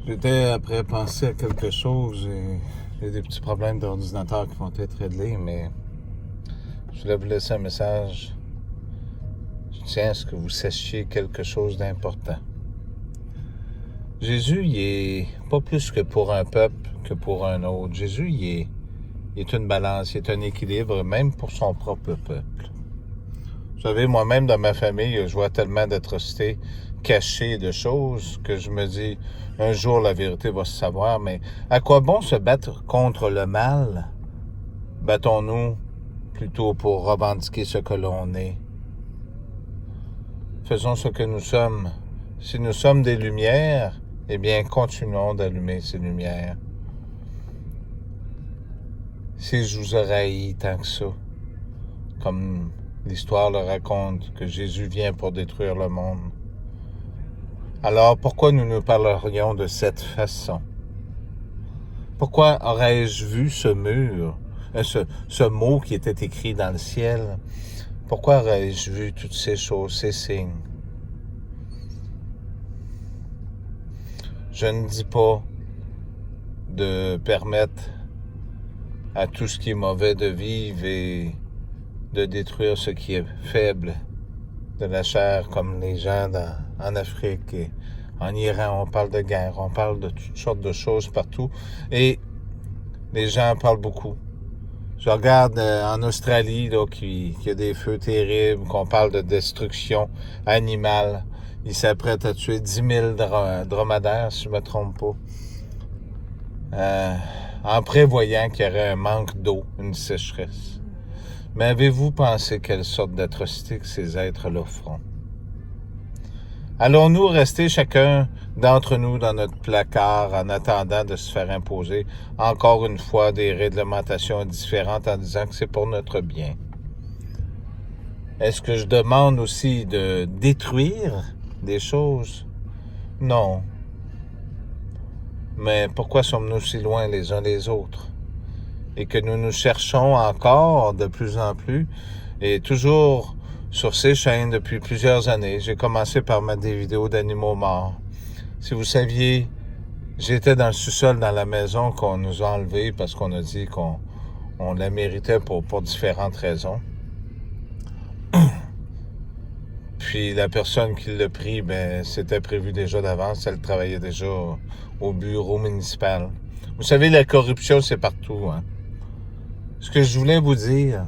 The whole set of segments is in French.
J'étais après penser à quelque chose et j'ai des petits problèmes d'ordinateur qui vont être réglés, mais je voulais vous laisser un message. Je tiens à ce que vous sachiez quelque chose d'important. Jésus, il est pas plus que pour un peuple que pour un autre. Jésus, il est une balance, il est un équilibre, même pour son propre peuple. Vous savez, moi-même, dans ma famille, je vois tellement d'atrocités cachées, de choses, que je me dis, un jour, la vérité va se savoir, mais à quoi bon se battre contre le mal? Battons-nous plutôt pour revendiquer ce que l'on est. Faisons ce que nous sommes. Si nous sommes des lumières, eh bien, continuons d'allumer ces lumières. Si je vous aurais haï tant que ça, comme l'histoire le raconte, que Jésus vient pour détruire le monde, alors pourquoi nous nous parlerions de cette façon? Pourquoi aurais-je vu ce mur, ce mot qui était écrit dans le ciel? Pourquoi aurais-je vu toutes ces choses, ces signes? Je ne dis pas de permettre à tout ce qui est mauvais de vivre et de détruire ce qui est faible de la chair, comme les gens en Afrique et en Iran. On parle de guerre, on parle de toutes sortes de choses partout. Et les gens parlent beaucoup. Je regarde en Australie là, qu'il y a des feux terribles, qu'on parle de destruction animale. Ils s'apprêtent à tuer 10 000 dromadaires, si je ne me trompe pas, en prévoyant qu'il y aurait un manque d'eau, une sécheresse. Mais avez-vous pensé quelle sorte d'atrocité que ces êtres-là feront? Allons-nous rester chacun d'entre nous dans notre placard en attendant de se faire imposer encore une fois des réglementations différentes en disant que c'est pour notre bien? Est-ce que je demande aussi de détruire des choses? Non. Mais pourquoi sommes-nous si loin les uns des autres? Et que nous nous cherchons encore de plus en plus et toujours sur ces chaînes depuis plusieurs années. J'ai commencé par mettre des vidéos d'animaux morts. Si vous saviez, j'étais dans le sous-sol dans la maison qu'on nous a enlevée parce qu'on a dit qu'on la méritait pour différentes raisons. Puis la personne qui l'a pris, c'était prévu déjà d'avance. Elle travaillait déjà au bureau municipal. Vous savez, la corruption, c'est partout, hein. Ce que je voulais vous dire,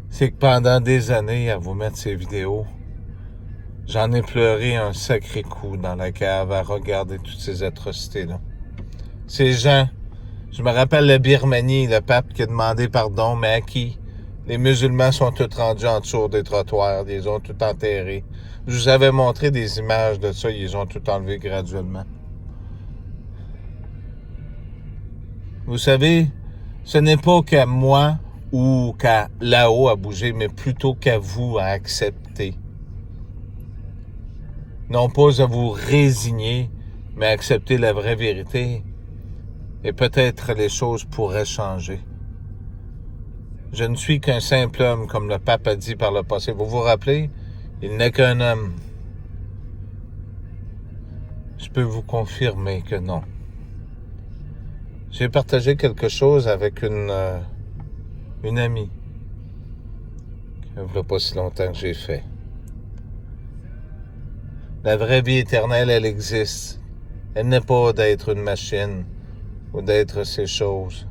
c'est que pendant des années à vous mettre ces vidéos, j'en ai pleuré un sacré coup dans la cave à regarder toutes ces atrocités-là. Ces gens, je me rappelle la Birmanie, le pape qui a demandé pardon, mais à qui? Les musulmans sont tous rendus en dessous des trottoirs, ils les ont tout enterrés. Je vous avais montré des images de ça, ils ont tout enlevé graduellement. Vous savez, ce n'est pas qu'à moi ou qu'à là-haut à bouger, mais plutôt qu'à vous à accepter. Non pas à vous résigner, mais à accepter la vraie vérité. Et peut-être les choses pourraient changer. Je ne suis qu'un simple homme, comme le pape a dit par le passé. Vous vous rappelez? Il n'est qu'un homme. Je peux vous confirmer que non. J'ai partagé quelque chose avec une amie. Il n'y a pas si longtemps que j'ai fait. La vraie vie éternelle, elle existe. Elle n'est pas d'être une machine ou d'être ces choses.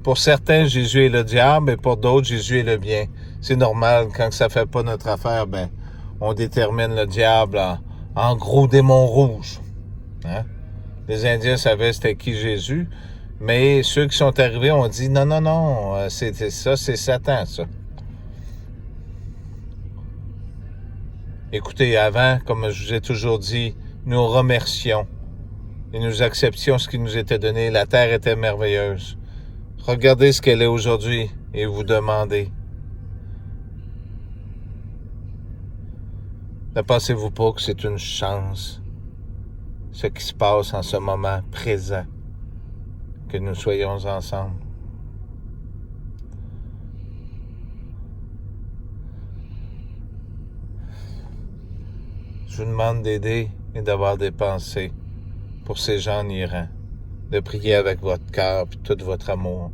Pour certains, Jésus est le diable, et pour d'autres, Jésus est le bien. C'est normal, quand ça fait pas notre affaire, on détermine le diable en gros démon rouge. Hein? Les Indiens savaient c'était qui Jésus, mais ceux qui sont arrivés ont dit non, c'est Satan, ça. Écoutez, avant, comme je vous ai toujours dit, nous remercions et nous acceptions ce qui nous était donné. La terre était merveilleuse. Regardez ce qu'elle est aujourd'hui et vous demandez. Ne pensez-vous pas que c'est une chance, ce qui se passe en ce moment présent, que nous soyons ensemble? Je vous demande d'aider et d'avoir des pensées pour ces gens en Iran, de prier avec votre cœur et tout votre amour,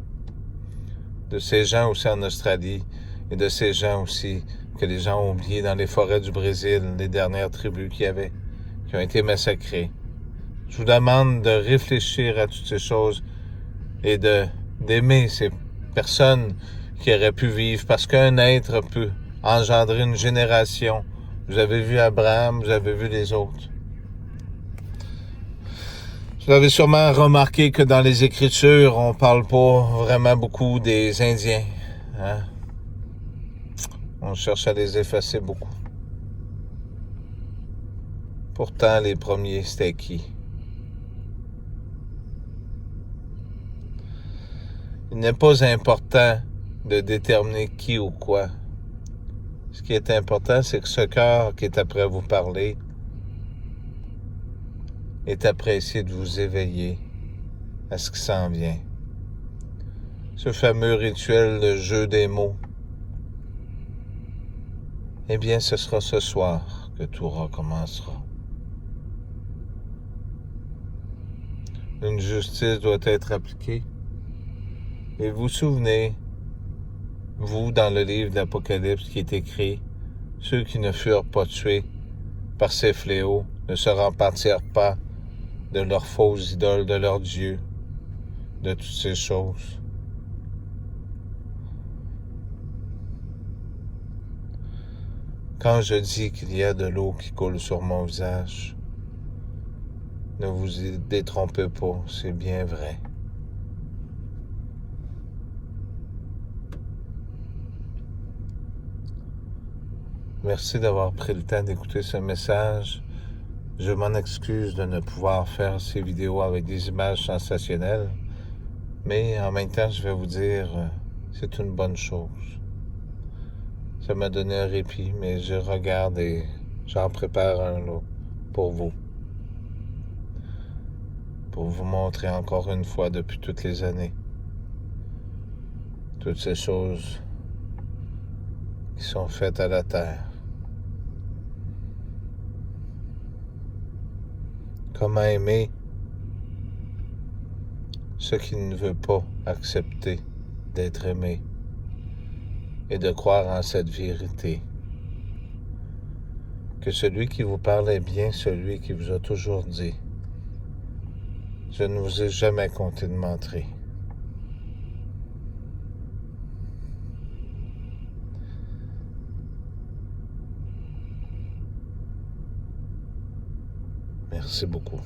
de ces gens aussi en Australie et de ces gens aussi que les gens ont oubliés dans les forêts du Brésil, les dernières tribus qu'il y avait, qui ont été massacrées. Je vous demande de réfléchir à toutes ces choses et d'aimer ces personnes qui auraient pu vivre, parce qu'un être peut engendrer une génération. Vous avez vu Abraham, vous avez vu les autres. Vous avez sûrement remarqué que dans les Écritures, on parle pas vraiment beaucoup des Indiens. Hein? On cherche à les effacer beaucoup. Pourtant, les premiers, c'était qui? Il n'est pas important de déterminer qui ou quoi. Ce qui est important, c'est que ce cœur qui est après vous parler est apprécié de vous éveiller à ce qui s'en vient. Ce fameux rituel de jeu des mots, eh bien, ce sera ce soir que tout recommencera. Une justice doit être appliquée. Et vous vous souvenez, vous, dans le livre de l'Apocalypse qui est écrit, ceux qui ne furent pas tués par ces fléaux ne se repentirent pas de leurs fausses idoles, de leurs dieux, de toutes ces choses. Quand je dis qu'il y a de l'eau qui coule sur mon visage, ne vous y détrompez pas, c'est bien vrai. Merci d'avoir pris le temps d'écouter ce message. Je m'en excuse de ne pouvoir faire ces vidéos avec des images sensationnelles, mais en même temps, je vais vous dire, c'est une bonne chose. Ça m'a donné un répit, mais je regarde et j'en prépare un là pour vous montrer encore une fois depuis toutes les années toutes ces choses qui sont faites à la terre. Comment aimer ce qui ne veut pas accepter d'être aimé et de croire en cette vérité. Que celui qui vous parle est bien celui qui vous a toujours dit: je ne vous ai jamais compté de mentir. Merci beaucoup.